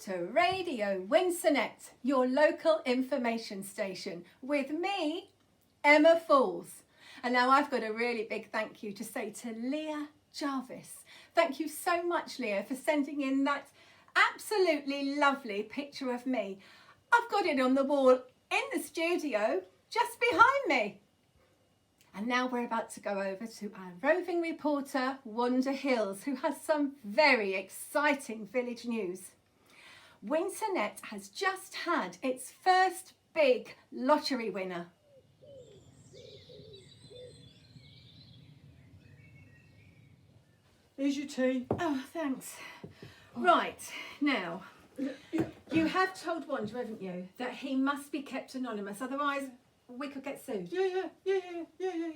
to Radio Winsonette, your local information station, with me, Emma Falls. And now I've got a really big thank you to say to Leah Jarvis. Thank you so much, Leah, for sending in that absolutely lovely picture of me. I've got it on the wall in the studio just behind me. And now we're about to go over to our roving reporter, Wanda Hills, who has some very exciting village news. Winsonette has just had its first big lottery winner. Here's your tea. Oh, thanks. Right, now, you have told Wanda, haven't you, that he must be kept anonymous, otherwise we could get sued. Yeah,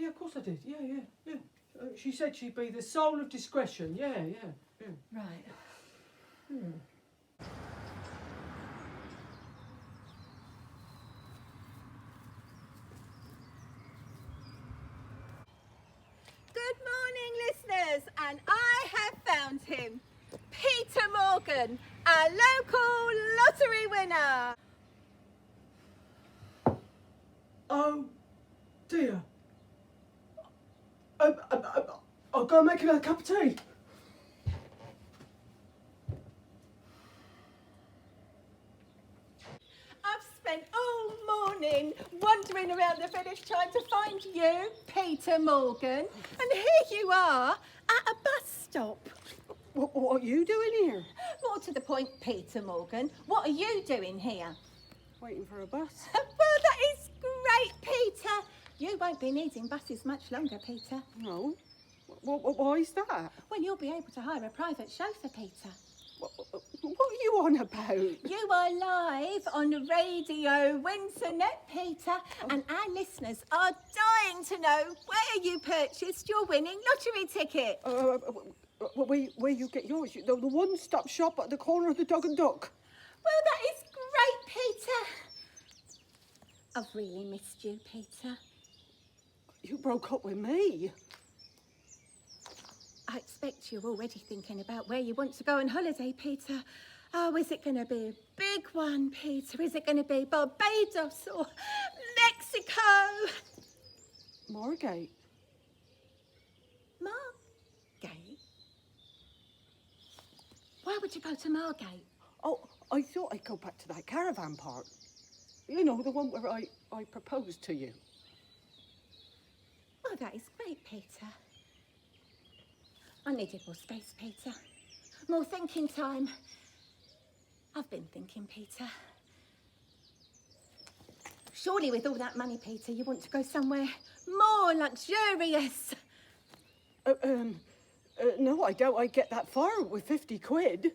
of course I did. Yeah. She said she'd be the soul of discretion. Yeah. Right. Good morning, listeners, and I have found him, Peter Morgan, our local lottery winner. Oh, dear. I'll go and make another cup of tea. I've spent all morning wandering around the village trying to find you, Peter Morgan, and here you are at a bus stop. What are you doing here? More to the point, Peter Morgan, what are you doing here? Waiting for a bus. Well, that is great, Peter. You won't be needing buses much longer, Peter. No. Why is that? Well, you'll be able to hire a private chauffeur, Peter. What are you on about? You are live on Radio Winsonette, Peter, and our listeners are dying to know where you purchased your winning lottery ticket. Where you get yours? The one-stop shop at the corner of the Dog and Duck. Well, that is great, Peter. I've really missed you, Peter. You broke up with me. I expect you're already thinking about where you want to go on holiday, Peter. Oh, is it going to be a big one, Peter? Is it going to be Barbados or Mexico? Margate. Margate? Why would you go to Margate? Oh, I thought I'd go back to that caravan park. You know, the one where I proposed to you. Oh, that is great, Peter. I needed more space, Peter. More thinking time. I've been thinking, Peter. Surely with all that money, Peter, you want to go somewhere more luxurious. No, I doubt I'd get that far with 50 quid.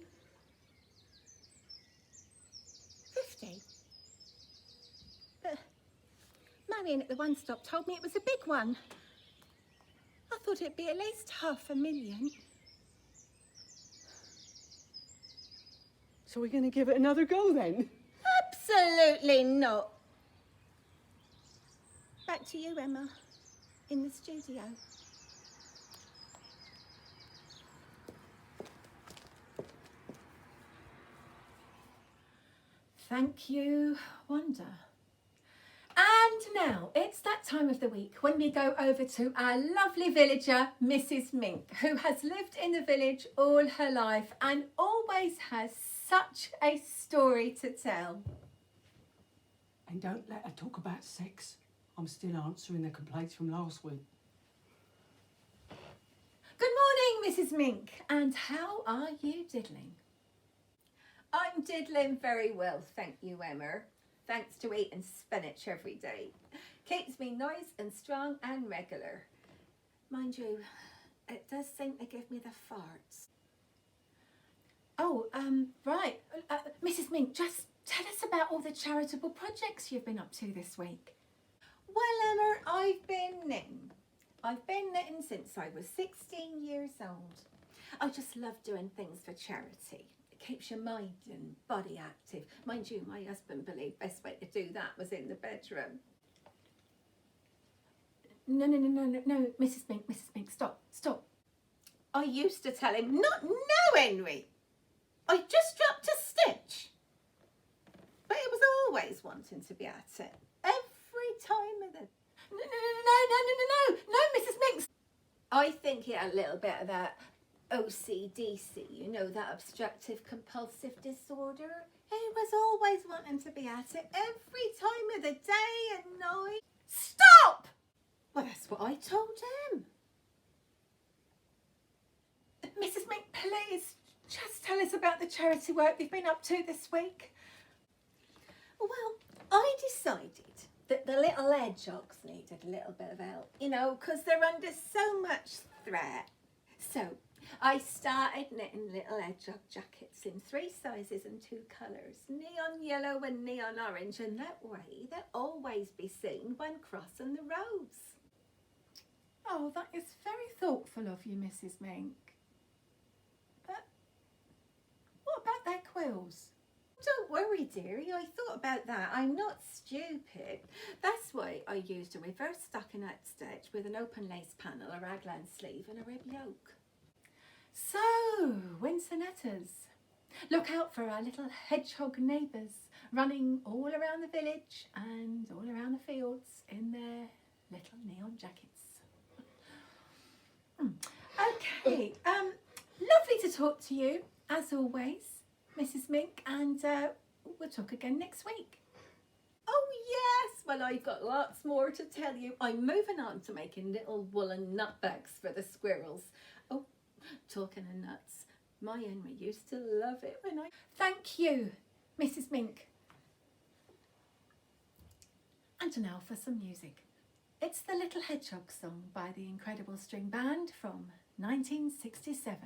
50? But Marion at the one stop told me it was a big one. I thought it'd be at least 500,000. So we're going to give it another go then? Absolutely not. Back to you, Emma, in the studio. Thank you, Wanda. And now it's that time of the week when we go over to our lovely villager, Mrs. Mink, who has lived in the village all her life and always has such a story to tell. And don't let her talk about sex. I'm still answering the complaints from last week. Good morning, Mrs. Mink, and how are you diddling? I'm diddling very well, thank you, Emma. Thanks to eating spinach every day. Keeps me nice and strong and regular. Mind you, it does seem to give me the farts. Oh, right. Mrs. Mink, just tell us about all the charitable projects you've been up to this week. Well, Emma, I've been knitting. I've been knitting since I was 16 years old. I just love doing things for charity. Keeps your mind and body active. Mind you, my husband believed best way to do that was in the bedroom. No, Mrs. Mink, stop. I used to tell him, no, Henry. I just dropped a stitch. wanting to be at it. Every time of the... No, Mrs. Minks. I think he had a little bit of that OCDC, you know, that obstructive compulsive disorder. He was always wanting to be at it every time of the day and night. Stop! Well, that's what I told him. Mrs. Mink, please, just tell us about the charity work you've been up to this week. Well, I decided that the little hedgehogs needed a little bit of help, you know, because they're under so much threat. So I started knitting little hedgehog jackets in 3 sizes and 2 colours, neon yellow and neon orange, and that way they'll always be seen when crossing the roads. Oh, that is very thoughtful of you, Mrs. Mink. But what about their quills? Don't worry, dearie, I thought about that. I'm not stupid. That's why I used a reverse stockinette stitch with an open lace panel, a raglan sleeve and a rib yoke. So, Winsonetters, look out for our little hedgehog neighbours running all around the village and all around the fields in their little neon jackets. Okay, lovely to talk to you, as always, Mrs. Mink, and we'll talk again next week. Oh yes, well I've got lots more to tell you. I'm moving on to making little woolen nut bags for the squirrels. Oh, talking of nuts, my Henry used to love it when I... Thank you, Mrs. Mink. And now for some music. It's the Little Hedgehog song by the Incredible String Band from 1967.